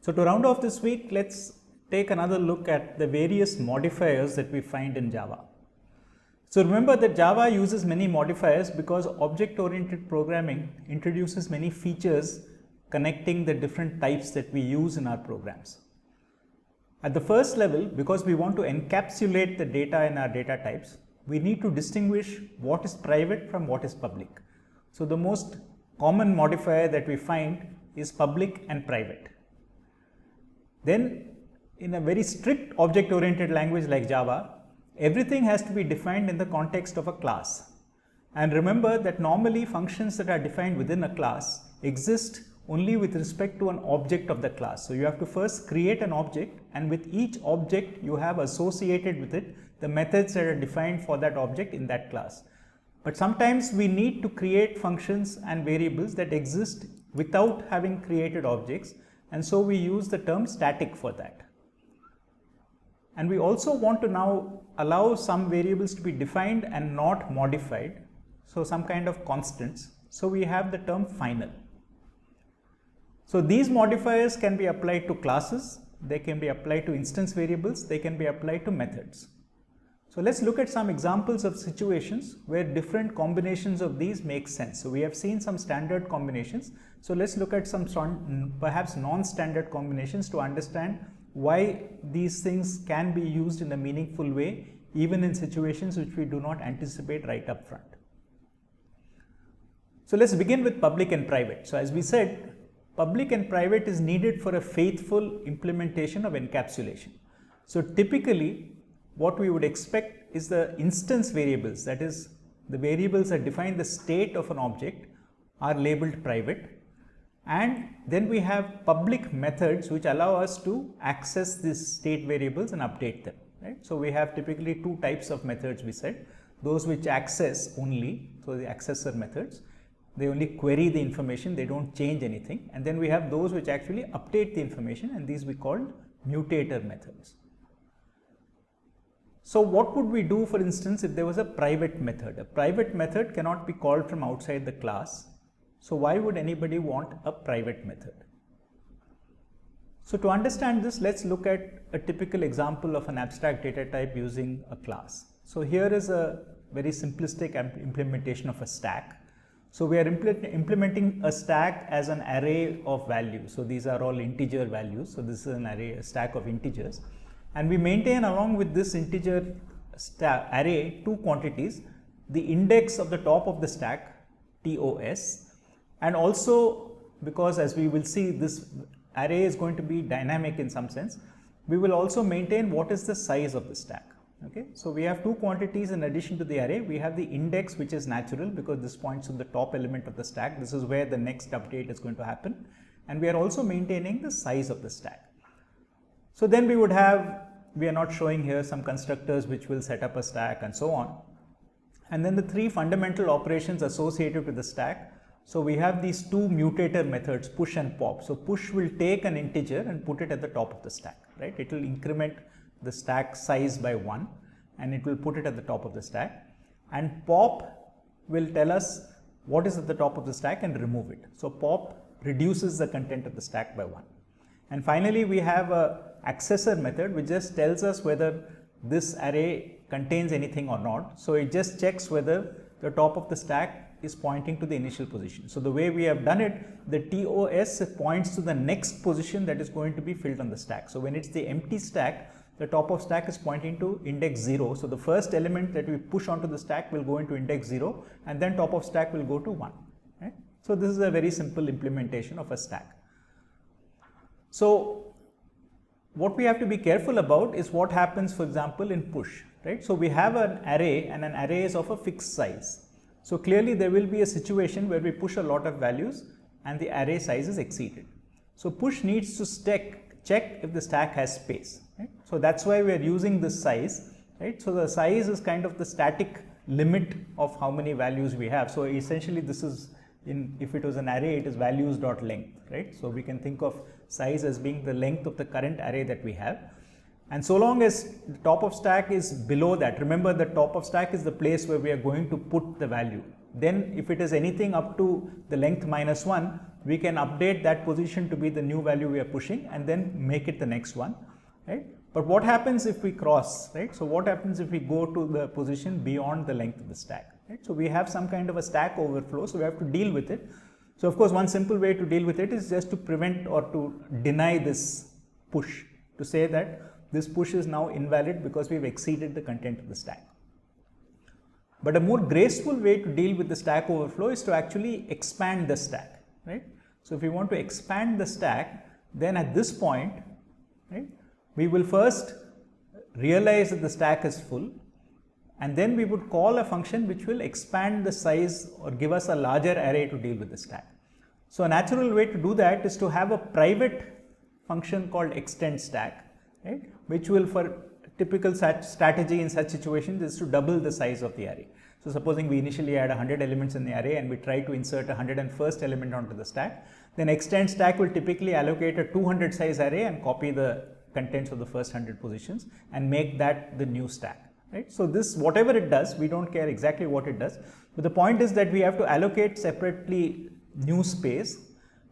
So to round off this week, let's take another look at the various modifiers that we find in Java. So remember that Java uses many modifiers because object-oriented programming introduces many features connecting the different types that we use in our programs. At the first level, because we want to encapsulate the data in our data types, we need to distinguish what is private from what is public. So the most common modifier that we find is public and private. Then in a very strict object-oriented language like Java, everything has to be defined in the context of a class. And remember that normally functions that are defined within a class exist only with respect to an object of the class. So you have to first create an object, and with each object you have associated with it the methods that are defined for that object in that class. But sometimes we need to create functions and variables that exist without having created objects, and so we use the term static for that. And we also want to now allow some variables to be defined and not modified, so some kind of constants. So we have the term final. So these modifiers can be applied to classes, they can be applied to instance variables, they can be applied to methods. So let's look at some examples of situations where different combinations of these make sense. So we have seen some standard combinations. So let's look at some perhaps non-standard combinations to understand why these things can be used in a meaningful way, even in situations which we do not anticipate right up front. So let's begin with public and private. So as we said, public and private is needed for a faithful implementation of encapsulation. So typically, what we would expect is the instance variables, that is, the variables that define the state of an object, are labeled private. And then we have public methods which allow us to access these state variables and update them. Right? So we have typically two types of methods, we said. Those which access only, so the accessor methods, they only query the information, they don't change anything. And then we have those which actually update the information, and these we call mutator methods. So what would we do, for instance, if there was a private method? A private method cannot be called from outside the class. So why would anybody want a private method? So to understand this, let's look at a typical example of an abstract data type using a class. So here is a very simplistic implementation of a stack. So we are implementing a stack as an array of values. So these are all integer values. So this is an array, a stack of integers. And we maintain along with this integer array two quantities: the index of the top of the stack, TOS, and also, because as we will see, this array is going to be dynamic in some sense, we will also maintain what is the size of the stack. Okay, so we have two quantities in addition to the array. We have the index, which is natural because this points to the top element of the stack. This is where the next update is going to happen. And we are also maintaining the size of the stack. So then we would have, we are not showing here, some constructors which will set up a stack and so on. And then the three fundamental operations associated with the stack. So we have these two mutator methods, push and pop. So push will take an integer and put it at the top of the stack, right? It will increment the stack size by 1 and it will put it at the top of the stack. And pop will tell us what is at the top of the stack and remove it. So pop reduces the content of the stack by 1. And finally, we have a accessor method which just tells us whether this array contains anything or not. So it just checks whether the top of the stack is pointing to the initial position. So the way we have done it, the TOS points to the next position that is going to be filled on the stack. So when it's the empty stack, the top of stack is pointing to index 0. So the first element that we push onto the stack will go into index 0, and then top of stack will go to 1. Right? So this is a very simple implementation of a stack. So what we have to be careful about is what happens, for example, in push. Right? So we have an array, and an array is of a fixed size. So clearly there will be a situation where we push a lot of values and the array size is exceeded. So push needs to check if the stack has space. Right? So that's why we are using this size. Right? So the size is kind of the static limit of how many values we have. So essentially this is, if it was an array, it is values.length. Right? So we can think of size as being the length of the current array that we have. And so long as the top of stack is below that, remember the top of stack is the place where we are going to put the value. Then if it is anything up to the length -1, we can update that position to be the new value we are pushing and then make it the next one, right? But what happens if we cross, right? So what happens if we go to the position beyond the length of the stack, right? So we have some kind of a stack overflow, so we have to deal with it. So of course, one simple way to deal with it is just to prevent or to deny this push, to say that this push is now invalid because we've exceeded the content of the stack. But a more graceful way to deal with the stack overflow is to actually expand the stack, right? So if we want to expand the stack, then at this point, right, we will first realize that the stack is full, and then we would call a function which will expand the size or give us a larger array to deal with the stack. So a natural way to do that is to have a private function called extend stack, right, which will, for typical strategy in such situations, is to double the size of the array. So supposing we initially had 100 elements in the array and we try to insert a 101st element onto the stack, then extend stack will typically allocate a 200 size array and copy the contents of the first 100 positions and make that the new stack, right? So this, whatever it does, we don't care exactly what it does, but the point is that we have to allocate separately new space,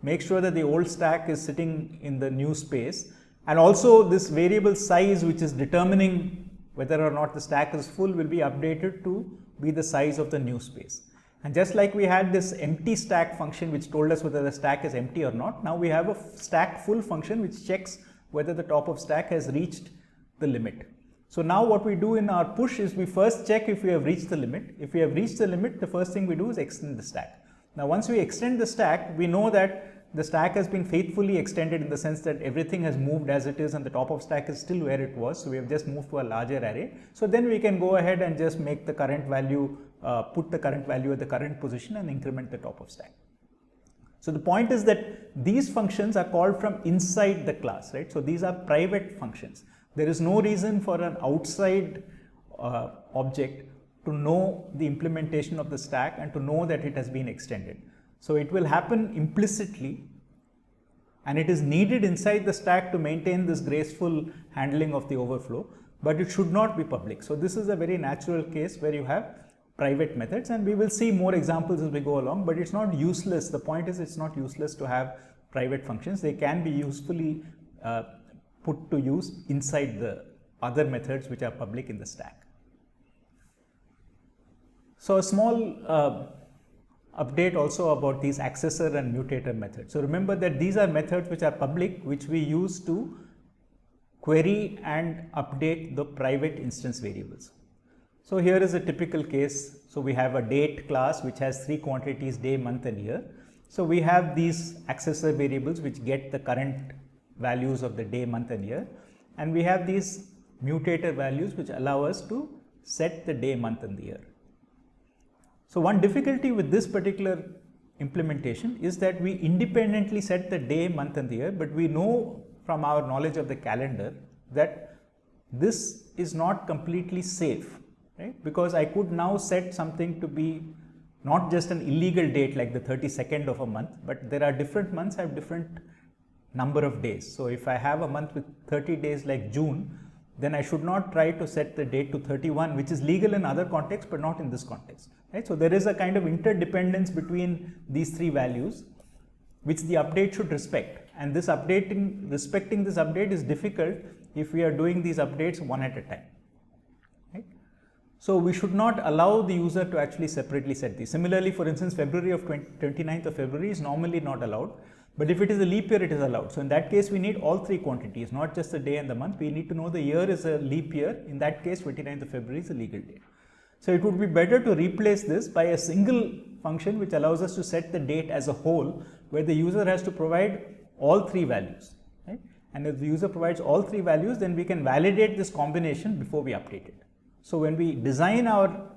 make sure that the old stack is sitting in the new space, and also this variable size, which is determining whether or not the stack is full, will be updated to be the size of the new space. And just like we had this empty stack function which told us whether the stack is empty or not, now we have a stack full function which checks whether the top of stack has reached the limit. So now what we do in our push is we first check if we have reached the limit. If we have reached the limit, the first thing we do is extend the stack. Now once we extend the stack, we know that the stack has been faithfully extended in the sense that everything has moved as it is and the top of stack is still where it was. So we have just moved to a larger array. So then we can go ahead and just make the current value, put the current value at the current position and increment the top of stack. So the point is that these functions are called from inside the class, right? So these are private functions. There is no reason for an outside object to know the implementation of the stack and to know that it has been extended. So it will happen implicitly, and it is needed inside the stack to maintain this graceful handling of the overflow, but it should not be public. So this is a very natural case where you have private methods, and we will see more examples as we go along, but it's not useless. The point is, it's not useless to have private functions. They can be usefully put to use inside the other methods which are public in the stack. So a small update also about these accessor and mutator methods. So remember that these are methods which are public, which we use to query and update the private instance variables. So here is a typical case. So we have a date class which has 3 quantities, day, month and year. So we have these accessor variables which get the current values of the day, month and year, and we have these mutator values which allow us to set the day, month and the year. So one difficulty with this particular implementation is that we independently set the day, month and the year, but we know from our knowledge of the calendar that this is not completely safe, right? Because I could now set something to be not just an illegal date like the 32nd of a month, but there are different months have different number of days. So if I have a month with 30 days like June, then I should not try to set the date to 31, which is legal in other contexts, but not in this context, right? So there is a kind of interdependence between these 3 values, which the update should respect. And this respecting this update is difficult if we are doing these updates one at a time, right? So we should not allow the user to actually separately set these. Similarly, for instance, February of 29th of February is normally not allowed, but if it is a leap year, it is allowed. So in that case, we need all 3 quantities, not just the day and the month. We need to know the year is a leap year. In that case, 29th of February is a legal date. So it would be better to replace this by a single function which allows us to set the date as a whole, where the user has to provide all 3 values, right? And if the user provides all 3 values, then we can validate this combination before we update it. So when we design our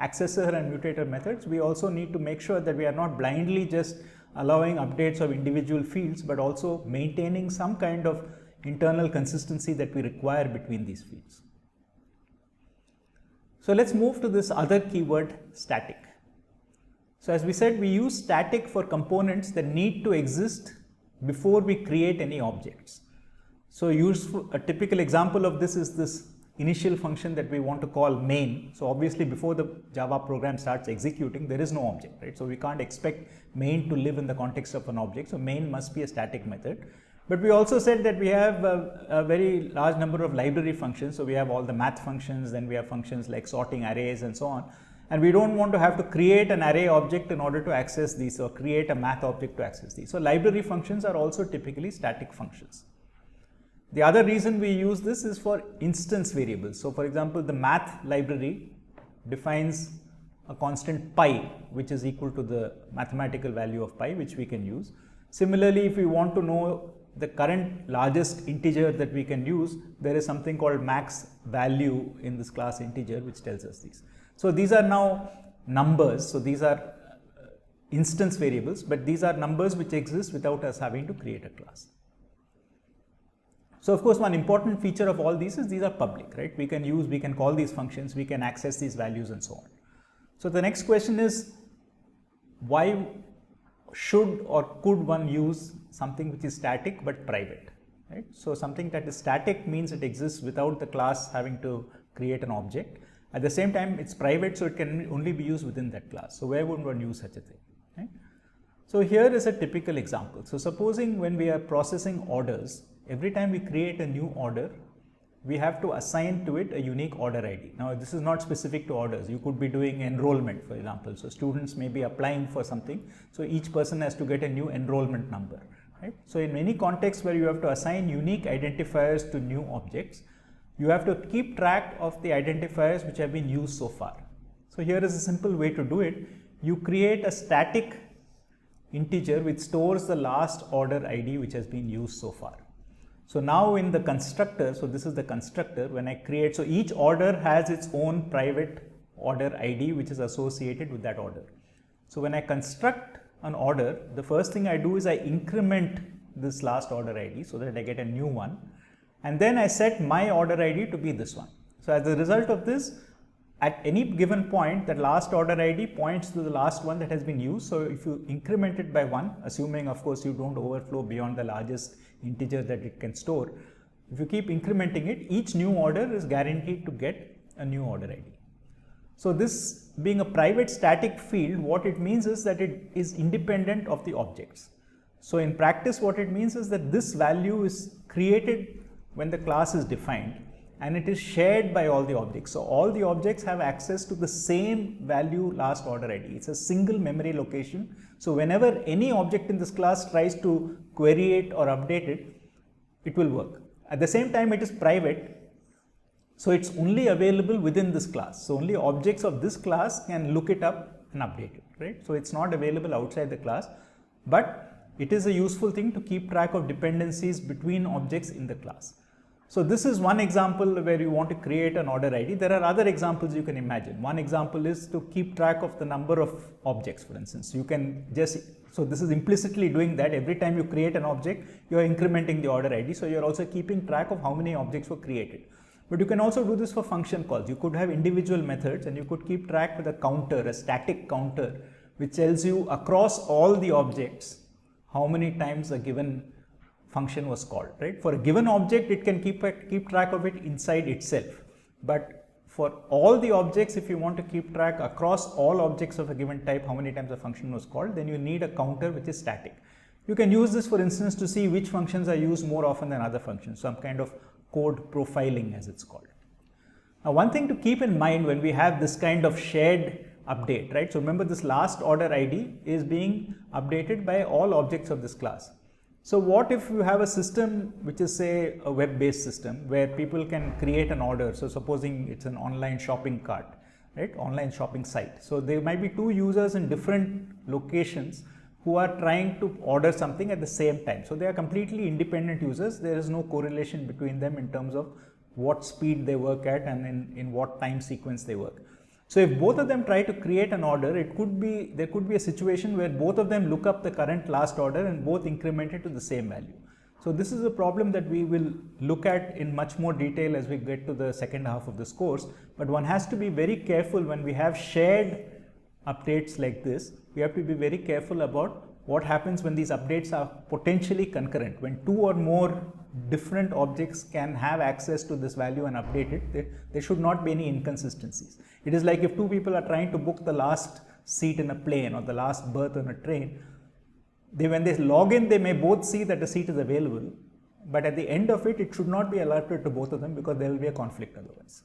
accessor and mutator methods, we also need to make sure that we are not blindly just allowing updates of individual fields, but also maintaining some kind of internal consistency that we require between these fields. So let's move to this other keyword, static. So as we said, we use static for components that need to exist before we create any objects. So a typical example of this is this initial function that we want to call main. So obviously before the Java program starts executing, there is no object, right? So we can't expect main to live in the context of an object. So main must be a static method. But we also said that we have a very large number of library functions. So we have all the math functions, then we have functions like sorting arrays and so on. And we don't want to have to create an array object in order to access these, or create a math object to access these. So library functions are also typically static functions. The other reason we use this is for instance variables. So for example, the math library defines a constant pi, which is equal to the mathematical value of pi, which we can use. Similarly, if we want to know the current largest integer that we can use, there is something called max value in this class integer, which tells us these. So these are now numbers. So these are instance variables, but these are numbers which exist without us having to create a class. So of course, one important feature of all these is these are public, right? We can call these functions, we can access these values and so on. So the next question is, why should or could one use something which is static but private, right? So something that is static means it exists without the class having to create an object. At the same time, it's private, so it can only be used within that class. So where would one use such a thing, right? So here is a typical example. So supposing when we are processing orders, every time we create a new order, we have to assign to it a unique order ID. Now, this is not specific to orders. You could be doing enrollment, for example. So students may be applying for something. So each person has to get a new enrollment number, right? So in many contexts where you have to assign unique identifiers to new objects, you have to keep track of the identifiers which have been used so far. So here is a simple way to do it. You create a static integer which stores the last order ID which has been used so far. So now in the constructor, so this is the constructor, when I create, so each order has its own private order ID which is associated with that order. So when I construct an order, the first thing I do is I increment this last order ID so that I get a new one. And then I set my order ID to be this one. So as a result of this, at any given point, that last order ID points to the last one that has been used. So if you increment it by 1, assuming of course you don't overflow beyond the largest integer that it can store, if you keep incrementing it, each new order is guaranteed to get a new order ID. So this being a private static field, what it means is that it is independent of the objects. So in practice, what it means is that this value is created when the class is defined, and it is shared by all the objects. So all the objects have access to the same value last order ID. It's a single memory location. So whenever any object in this class tries to query it or update it, it will work. At the same time, it is private. So it's only available within this class. So only objects of this class can look it up and update it, right? So it's not available outside the class, but it is a useful thing to keep track of dependencies between objects in the class. So this is one example where you want to create an order ID. There are other examples you can imagine. One example is to keep track of the number of objects, for instance. You can just, so this is implicitly doing that. Every time you create an object, you are incrementing the order ID. So you're also keeping track of how many objects were created. But you can also do this for function calls. You could have individual methods and you could keep track with a counter, a static counter, which tells you across all the objects how many times a given function was called, right? For a given object, it can keep track of it inside itself. But for all the objects, if you want to keep track across all objects of a given type, how many times a function was called, then you need a counter which is static. You can use this, for instance, to see which functions are used more often than other functions, some kind of code profiling as it's called. Now, one thing to keep in mind when we have this kind of shared update, right? So remember, this last order ID is being updated by all objects of this class. So what if you have a system which is, say, a web-based system where people can create an order? So supposing it's an online shopping cart, right? Online shopping site. So there might be two users in different locations who are trying to order something at the same time. So they are completely independent users. There is no correlation between them in terms of what speed they work at and in what time sequence they work. So if both of them try to create an order, there could be a situation where both of them look up the current last order and both increment it to the same value. So this is a problem that we will look at in much more detail as we get to the second half of this course. But one has to be very careful when we have shared updates like this. We have to be very careful about what happens when these updates are potentially concurrent, when two or more different objects can have access to this value and update it, there should not be any inconsistencies. It is like if two people are trying to book the last seat in a plane or the last berth on a train, when they log in, they may both see that the seat is available, but at the end of it, it should not be alerted to both of them because there will be a conflict otherwise.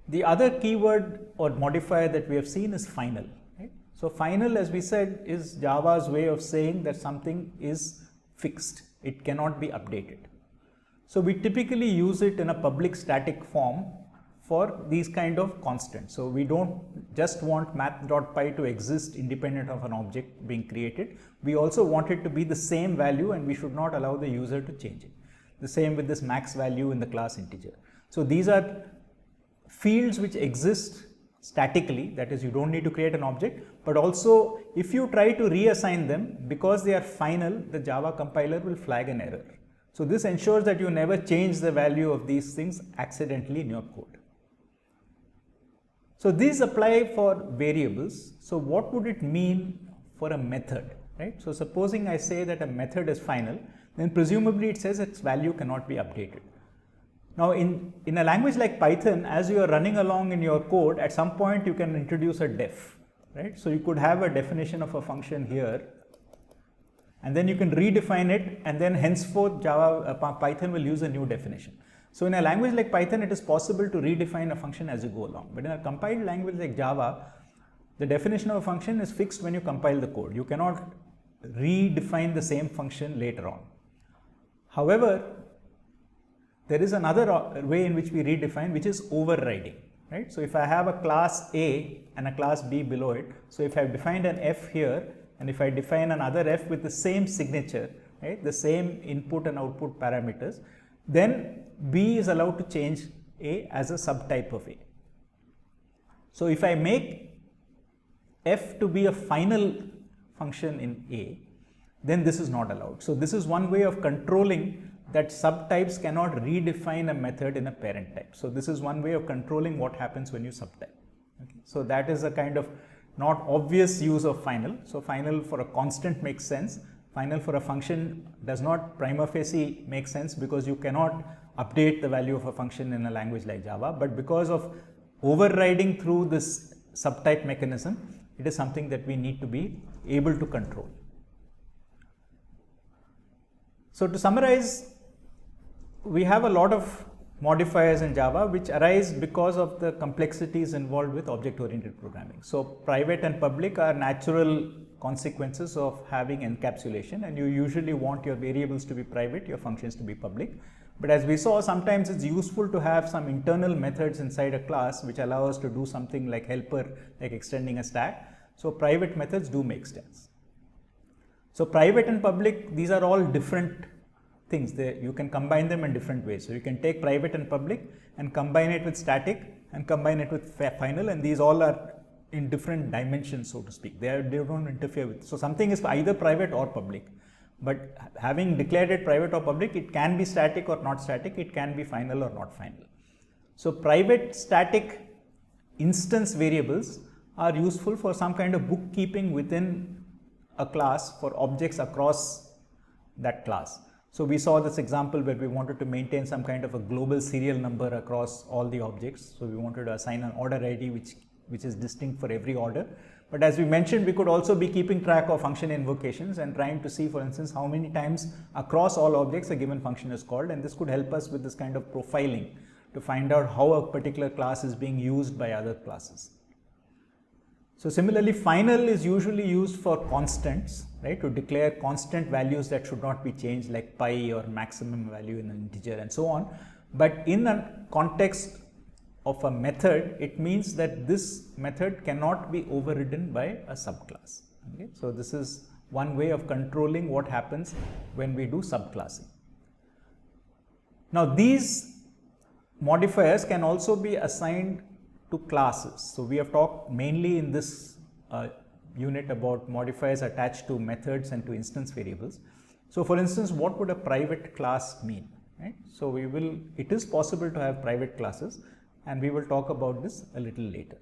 The other keyword or modifier that we have seen is final. Right? So final, as we said, is Java's way of saying that something is fixed. It cannot be updated. So we typically use it in a public static form for these kind of constants. So we don't just want math.py to exist independent of an object being created. We also want it to be the same value, and we should not allow the user to change it. The same with this max value in the class integer. So these are fields which exist statically, that is, you don't need to create an object, but also if you try to reassign them, because they are final, the Java compiler will flag an error. So this ensures that you never change the value of these things accidentally in your code. So these apply for variables. So what would it mean for a method, right? So supposing I say that a method is final, then presumably it says its value cannot be updated. Now in a language like Python, as you are running along in your code, at some point you can introduce a def, right? So you could have a definition of a function here, and then you can redefine it, and then henceforth Python will use a new definition. So in a language like Python, it is possible to redefine a function as you go along. But in a compiled language like Java, the definition of a function is fixed when you compile the code. You cannot redefine the same function later on. However, there is another way in which we redefine, which is overriding, right? So if I have a class A and a class B below it, so if I have defined an F here, and if I define another F with the same signature, right, the same input and output parameters, then B is allowed to change A as a subtype of A. So if I make F to be a final function in A, then this is not allowed. So this is one way of controlling that subtypes cannot redefine a method in a parent type. So this is one way of controlling what happens when you subtype. Okay. So that is a kind of not obvious use of final. So final for a constant makes sense. Final for a function does not prima facie make sense because you cannot update the value of a function in a language like Java. But because of overriding through this subtype mechanism, it is something that we need to be able to control. So to summarize, we have a lot of modifiers in Java which arise because of the complexities involved with object-oriented programming. So private and public are natural consequences of having encapsulation, and you usually want your variables to be private, your functions to be public. But as we saw, sometimes it's useful to have some internal methods inside a class which allow us to do something like helper, like extending a stack. So private methods do make sense. So private and public, these are all different things. You can combine them in different ways. So you can take private and public and combine it with static and combine it with final, and these all are in different dimensions, so to speak. They don't interfere with. So something is either private or public. But having declared it private or public, it can be static or not static. It can be final or not final. So private static instance variables are useful for some kind of bookkeeping within a class for objects across that class. So we saw this example where we wanted to maintain some kind of a global serial number across all the objects. So we wanted to assign an order ID which is distinct for every order. But as we mentioned, we could also be keeping track of function invocations and trying to see, for instance, how many times across all objects a given function is called, and this could help us with this kind of profiling to find out how a particular class is being used by other classes. So similarly, final is usually used for constants, right, to declare constant values that should not be changed, like pi or maximum value in an integer and so on. But in a context of a method, it means that this method cannot be overridden by a subclass. Okay? So this is one way of controlling what happens when we do subclassing. Now these modifiers can also be assigned to classes. So we have talked mainly in this unit about modifiers attached to methods and to instance variables. So for instance, what would a private class mean? Right? So it is possible to have private classes, and we will talk about this a little later.